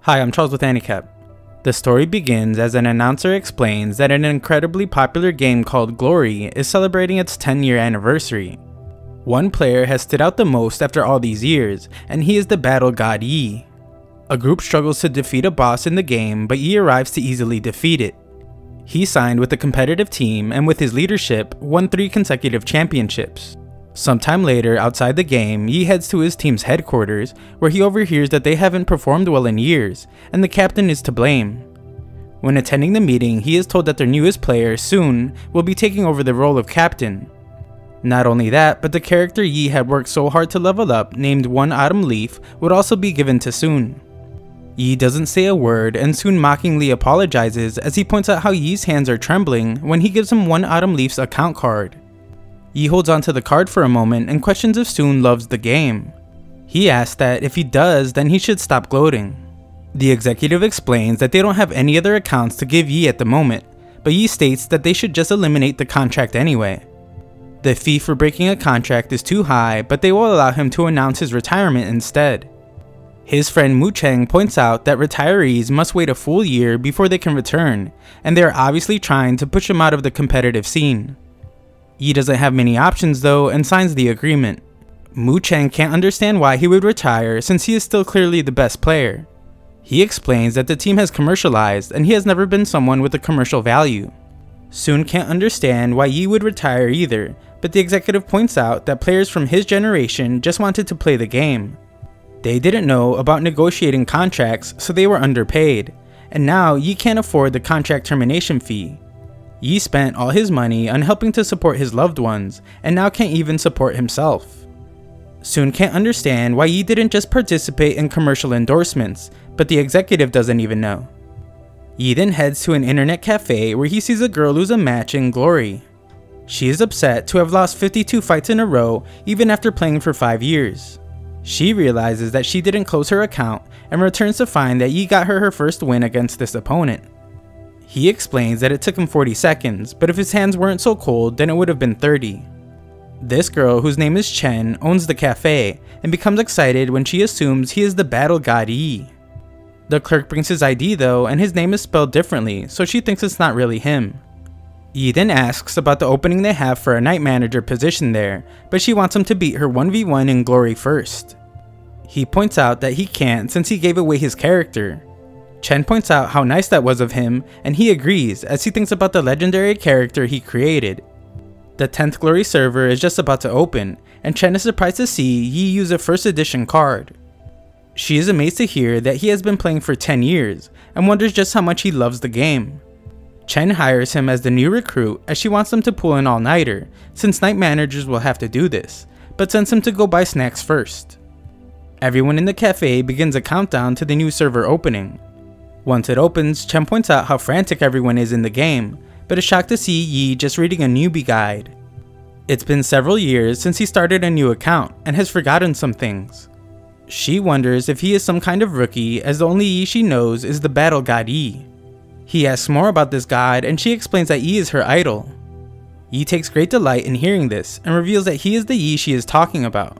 Hi, I'm Charles with Handicap. The story begins as an announcer explains that an incredibly popular game called Glory is celebrating its 10-year anniversary. One player has stood out the most after all these years, and he is the battle god Yi. A group struggles to defeat a boss in the game, but Yi arrives to easily defeat it. He signed with a competitive team and with his leadership won 3 consecutive championships. Sometime later, outside the game, Yi heads to his team's headquarters, where he overhears that they haven't performed well in years, and the captain is to blame. When attending the meeting, he is told that their newest player, Sun, will be taking over the role of captain. Not only that, but the character Yi had worked so hard to level up, named One Autumn Leaf, would also be given to Sun. Yi doesn't say a word, and Sun mockingly apologizes as he points out how Yi's hands are trembling when he gives him One Autumn Leaf's account card. Yi holds onto the card for a moment and questions if Sun loves the game. He asks that if he does, then he should stop gloating. The executive explains that they don't have any other accounts to give Yi at the moment, but Yi states that they should just eliminate the contract anyway. The fee for breaking a contract is too high, but they will allow him to announce his retirement instead. His friend Mu Cheng points out that retirees must wait a full year before they can return, and they are obviously trying to push him out of the competitive scene. Yi doesn't have many options though and signs the agreement. Mu Cheng can't understand why he would retire since he is still clearly the best player. He explains that the team has commercialized and he has never been someone with a commercial value. Sun can't understand why Yi would retire either, but the executive points out that players from his generation just wanted to play the game. They didn't know about negotiating contracts, so they were underpaid, and now Yi can't afford the contract termination fee. Yi spent all his money on helping to support his loved ones, and now can't even support himself. Sun can't understand why Yi didn't just participate in commercial endorsements, but the executive doesn't even know. Yi then heads to an internet cafe where he sees a girl lose a match in Glory. She is upset to have lost 52 fights in a row even after playing for 5 years. She realizes that she didn't close her account and returns to find that Yi got her first win against this opponent. He explains that it took him 40 seconds, but if his hands weren't so cold, then it would have been 30. This girl, whose name is Chen, owns the cafe, and becomes excited when she assumes he is the battle god Yi. The clerk brings his ID though, and his name is spelled differently, so she thinks it's not really him. Yi then asks about the opening they have for a night manager position there, but she wants him to beat her 1v1 in Glory first. He points out that he can't since he gave away his character. Chen points out how nice that was of him, and he agrees as he thinks about the legendary character he created. The 10th Glory server is just about to open, and Chen is surprised to see Yi use a first edition card. She is amazed to hear that he has been playing for 10 years, and wonders just how much he loves the game. Chen hires him as the new recruit as she wants him to pull an all-nighter, since night managers will have to do this, but sends him to go buy snacks first. Everyone in the cafe begins a countdown to the new server opening. Once it opens, Chen points out how frantic everyone is in the game, but is shocked to see Yi just reading a newbie guide. It's been several years since he started a new account and has forgotten some things. She wonders if he is some kind of rookie, as the only Yi she knows is the battle god Yi. He asks more about this god and she explains that Yi is her idol. Yi takes great delight in hearing this and reveals that he is the Yi she is talking about.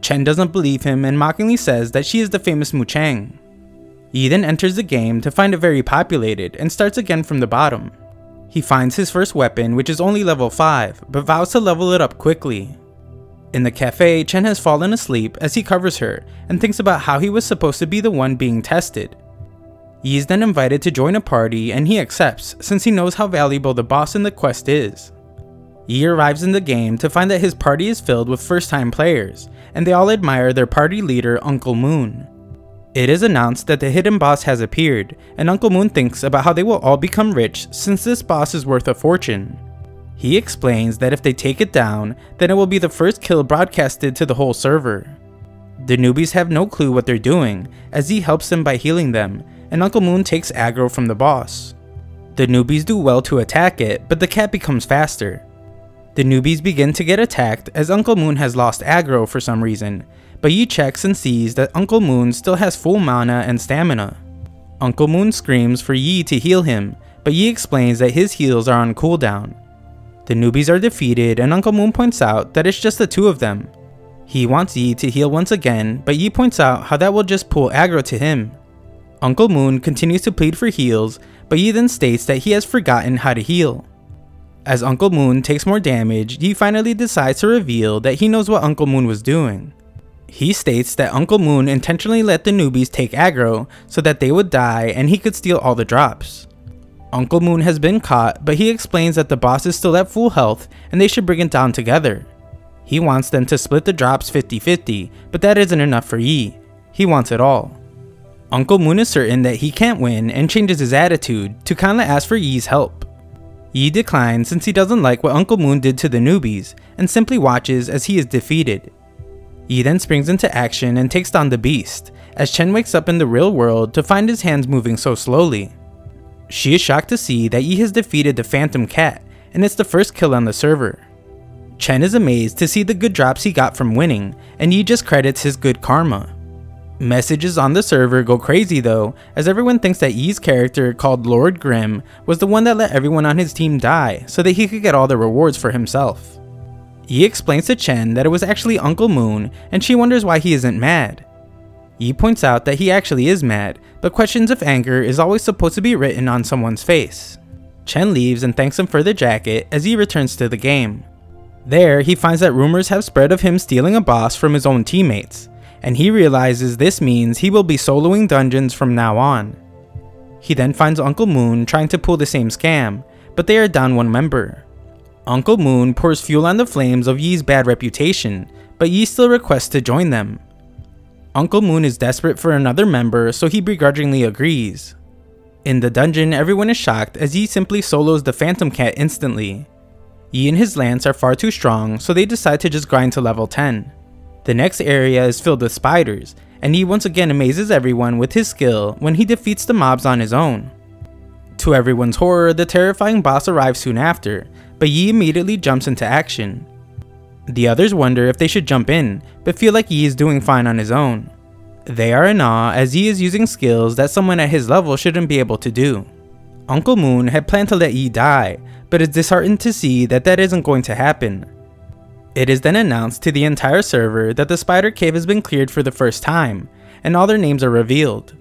Chen doesn't believe him and mockingly says that she is the famous Mu Cheng. Yi then enters the game to find it very populated and starts again from the bottom. He finds his first weapon, which is only level 5, but vows to level it up quickly. In the cafe, Chen has fallen asleep as he covers her and thinks about how he was supposed to be the one being tested. Yi is then invited to join a party and he accepts since he knows how valuable the boss in the quest is. Yi arrives in the game to find that his party is filled with first-time players, and they all admire their party leader, Uncle Moon. It is announced that the hidden boss has appeared, and Uncle Moon thinks about how they will all become rich since this boss is worth a fortune. He explains that if they take it down, then it will be the first kill broadcasted to the whole server. The newbies have no clue what they're doing, as he helps them by healing them, and Uncle Moon takes aggro from the boss. The newbies do well to attack it, but the cat becomes faster. The newbies begin to get attacked as Uncle Moon has lost aggro for some reason, but Yi checks and sees that Uncle Moon still has full mana and stamina. Uncle Moon screams for Yi to heal him, but Yi explains that his heals are on cooldown. The newbies are defeated and Uncle Moon points out that it's just the 2 of them. He wants Yi to heal once again, but Yi points out how that will just pull aggro to him. Uncle Moon continues to plead for heals, but Yi then states that he has forgotten how to heal. As Uncle Moon takes more damage, Yi finally decides to reveal that he knows what Uncle Moon was doing. He states that Uncle Moon intentionally let the newbies take aggro so that they would die and he could steal all the drops. Uncle Moon has been caught, but he explains that the boss is still at full health and they should bring it down together. He wants them to split the drops 50-50, but that isn't enough for Yi. He wants it all. Uncle Moon is certain that he can't win and changes his attitude to kinda ask for Yi's help. Yi declines since he doesn't like what Uncle Moon did to the newbies and simply watches as he is defeated. Yi then springs into action and takes down the beast, as Chen wakes up in the real world to find his hands moving so slowly. She is shocked to see that Yi has defeated the Phantom Cat, and it's the first kill on the server. Chen is amazed to see the good drops he got from winning, and Yi just credits his good karma. Messages on the server go crazy though, as everyone thinks that Yi's character called Lord Grimm was the one that let everyone on his team die so that he could get all the rewards for himself. Yi explains to Chen that it was actually Uncle Moon, and she wonders why he isn't mad. Yi points out that he actually is mad, but questions if anger is always supposed to be written on someone's face. Chen leaves and thanks him for the jacket as Yi returns to the game. There, he finds that rumors have spread of him stealing a boss from his own teammates, and he realizes this means he will be soloing dungeons from now on. He then finds Uncle Moon trying to pull the same scam, but they are down one member. Uncle Moon pours fuel on the flames of Yi's bad reputation, but Yi still requests to join them. Uncle Moon is desperate for another member, so he begrudgingly agrees. In the dungeon, everyone is shocked as Yi simply solos the Phantom Cat instantly. Yi and his lance are far too strong, so they decide to just grind to level 10. The next area is filled with spiders, and Yi once again amazes everyone with his skill when he defeats the mobs on his own. To everyone's horror, the terrifying boss arrives soon after, but Yi immediately jumps into action. The others wonder if they should jump in, but feel like Yi is doing fine on his own. They are in awe as Yi is using skills that someone at his level shouldn't be able to do. Uncle Moon had planned to let Yi die, but is disheartened to see that that isn't going to happen. It is then announced to the entire server that the spider cave has been cleared for the first time, and all their names are revealed.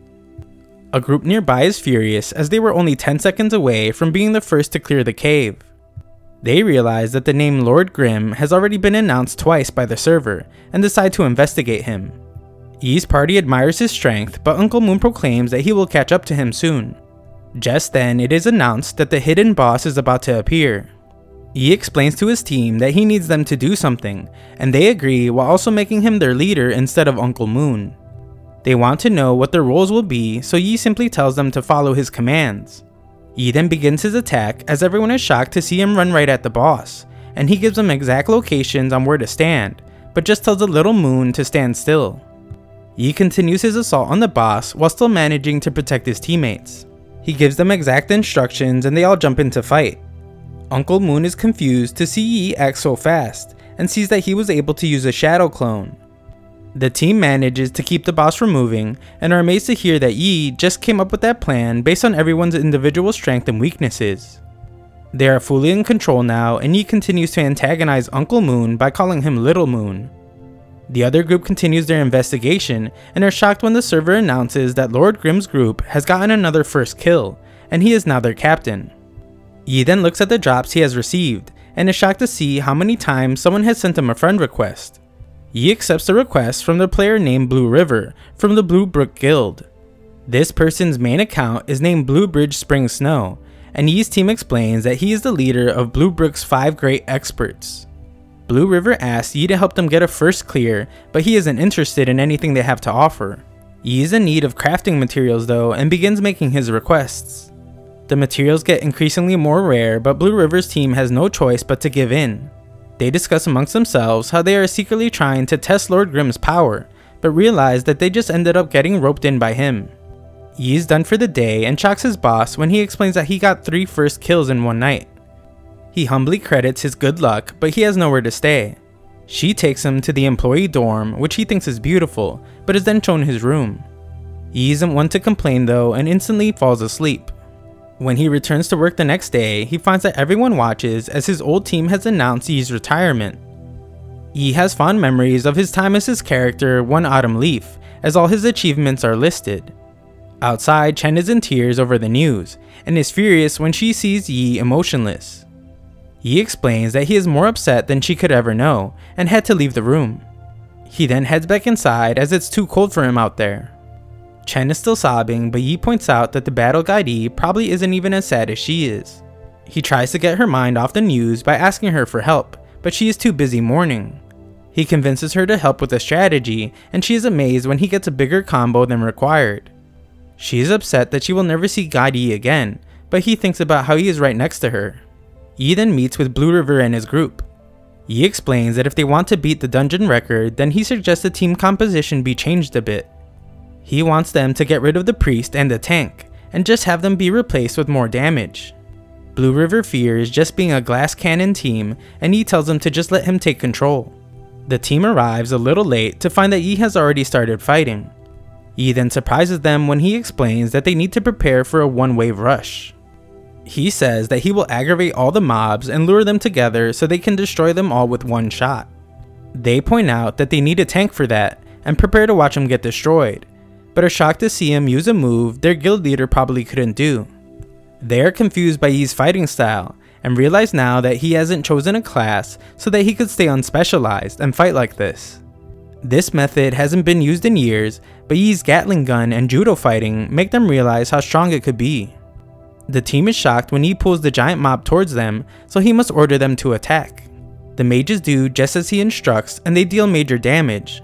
A group nearby is furious as they were only 10 seconds away from being the first to clear the cave. They realize that the name Lord Grimm has already been announced twice by the server, and decide to investigate him. Yi's party admires his strength, but Uncle Moon proclaims that he will catch up to him soon. Just then, it is announced that the hidden boss is about to appear. Yi explains to his team that he needs them to do something, and they agree while also making him their leader instead of Uncle Moon. They want to know what their roles will be, so Yi simply tells them to follow his commands. Yi then begins his attack as everyone is shocked to see him run right at the boss, and he gives them exact locations on where to stand, but just tells the little Moon to stand still. Yi continues his assault on the boss while still managing to protect his teammates. He gives them exact instructions and they all jump into fight. Uncle Moon is confused to see Yi act so fast, and sees that he was able to use a shadow clone. The team manages to keep the boss from moving, and are amazed to hear that Yi just came up with that plan based on everyone's individual strength and weaknesses. They are fully in control now, and Yi continues to antagonize Uncle Moon by calling him Little Moon. The other group continues their investigation, and are shocked when the server announces that Lord Grimm's group has gotten another first kill, and he is now their captain. Yi then looks at the drops he has received, and is shocked to see how many times someone has sent him a friend request. Yi accepts the request from the player named Blue River from the Blue Brook Guild. This person's main account is named Blue Bridge Spring Snow, and Yi's team explains that he is the leader of Blue Brook's 5 great experts. Blue River asks Yi to help them get a first clear, but he isn't interested in anything they have to offer. Yi is in need of crafting materials though, and begins making his requests. The materials get increasingly more rare, but Blue River's team has no choice but to give in. They discuss amongst themselves how they are secretly trying to test Lord Grimm's power, but realize that they just ended up getting roped in by him. Yi is done for the day and shocks his boss when he explains that he got 3 first kills in one night. He humbly credits his good luck, but he has nowhere to stay. She takes him to the employee dorm, which he thinks is beautiful, but is then shown his room. Yi isn't one to complain though, and instantly falls asleep. When he returns to work the next day, he finds that everyone watches as his old team has announced Yi's retirement. Yi has fond memories of his time as his character One Autumn Leaf, as all his achievements are listed. Outside, Chen is in tears over the news, and is furious when she sees Yi emotionless. Yi explains that he is more upset than she could ever know, and had to leave the room. He then heads back inside as it's too cold for him out there. Chen is still sobbing, but Yi points out that the battle guide Yi probably isn't even as sad as she is. He tries to get her mind off the news by asking her for help, but she is too busy mourning. He convinces her to help with a strategy, and she is amazed when he gets a bigger combo than required. She is upset that she will never see Guide Yi again, but he thinks about how he is right next to her. Yi then meets with Blue River and his group. Yi explains that if they want to beat the dungeon record, then he suggests the team composition be changed a bit. He wants them to get rid of the priest and the tank, and just have them be replaced with more damage. Blue River fears just being a glass cannon team, and Yi tells them to just let him take control. The team arrives a little late to find that Yi has already started fighting. Yi then surprises them when he explains that they need to prepare for a one-wave rush. He says that he will aggravate all the mobs and lure them together so they can destroy them all with one shot. They point out that they need a tank for that, and prepare to watch him get destroyed, but are shocked to see him use a move their guild leader probably couldn't do. They are confused by Yi's fighting style, and realize now that he hasn't chosen a class so that he could stay unspecialized and fight like this. This method hasn't been used in years, but Yi's Gatling gun and judo fighting make them realize how strong it could be. The team is shocked when Yi pulls the giant mob towards them, so he must order them to attack. The mages do just as he instructs, and they deal major damage.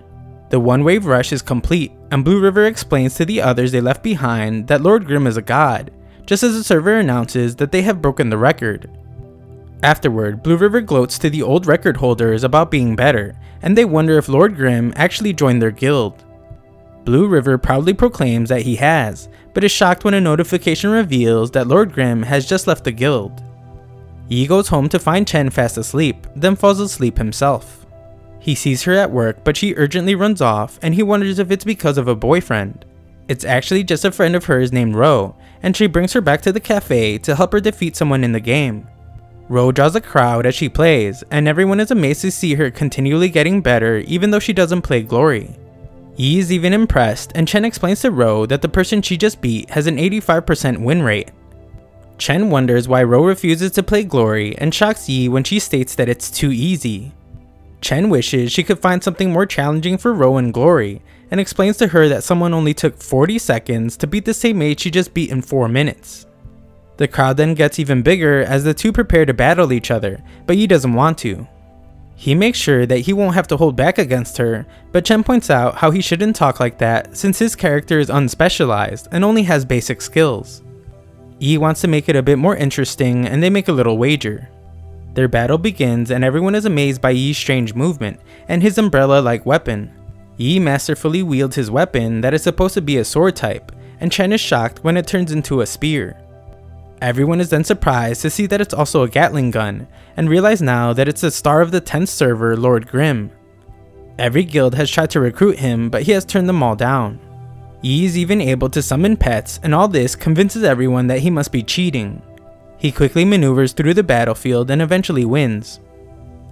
The one-wave rush is complete, and Blue River explains to the others they left behind that Lord Grimm is a god, just as the server announces that they have broken the record. Afterward, Blue River gloats to the old record holders about being better, and they wonder if Lord Grimm actually joined their guild. Blue River proudly proclaims that he has, but is shocked when a notification reveals that Lord Grimm has just left the guild. Yi goes home to find Chen fast asleep, then falls asleep himself. He sees her at work, but she urgently runs off, and he wonders if it's because of a boyfriend. It's actually just a friend of hers named Ro, and she brings her back to the cafe to help her defeat someone in the game. Ro draws a crowd as she plays, and everyone is amazed to see her continually getting better even though she doesn't play Glory. Yi is even impressed, and Chen explains to Ro that the person she just beat has an 85% win rate. Chen wonders why Ro refuses to play Glory and shocks Yi when she states that it's too easy. Chen wishes she could find something more challenging for Ro in Glory, and explains to her that someone only took 40 seconds to beat the same mage she just beat in 4 minutes. The crowd then gets even bigger as the two prepare to battle each other, but Yi doesn't want to. He makes sure that he won't have to hold back against her, but Chen points out how he shouldn't talk like that since his character is unspecialized and only has basic skills. Yi wants to make it a bit more interesting, and they make a little wager. Their battle begins and everyone is amazed by Yi's strange movement and his umbrella-like weapon. Yi masterfully wields his weapon that is supposed to be a sword type, and Chen is shocked when it turns into a spear. Everyone is then surprised to see that it's also a Gatling gun, and realize now that it's the star of the 10th server, Lord Grimm. Every guild has tried to recruit him, but he has turned them all down. Yi is even able to summon pets, and all this convinces everyone that he must be cheating. He quickly maneuvers through the battlefield and eventually wins.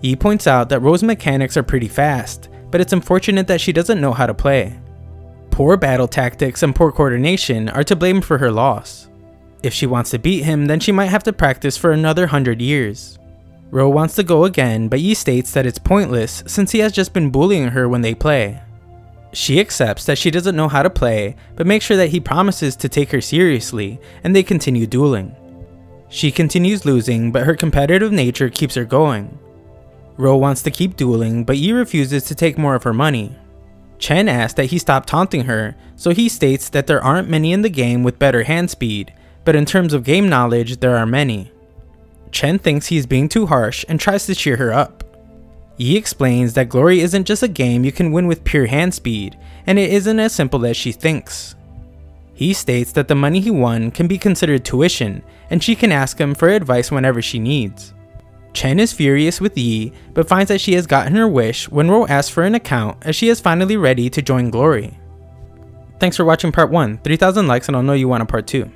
Yi points out that Ro's mechanics are pretty fast, but it's unfortunate that she doesn't know how to play. Poor battle tactics and poor coordination are to blame for her loss. If she wants to beat him, then she might have to practice for another 100 years. Ro wants to go again, but Yi states that it's pointless since he has just been bullying her when they play. She accepts that she doesn't know how to play, but makes sure that he promises to take her seriously, and they continue dueling. She continues losing, but her competitive nature keeps her going. Ro wants to keep dueling, but Yi refuses to take more of her money. Chen asks that he stop taunting her, so he states that there aren't many in the game with better hand speed, but in terms of game knowledge, there are many. Chen thinks he's being too harsh and tries to cheer her up. Yi explains that Glory isn't just a game you can win with pure hand speed, and it isn't as simple as she thinks. He states that the money he won can be considered tuition, and she can ask him for advice whenever she needs. Chen is furious with Yi, but finds that she has gotten her wish when Ro asks for an account as she is finally ready to join Glory. Thanks for watching part 1, 3,000 likes and I'll know you want a part 2.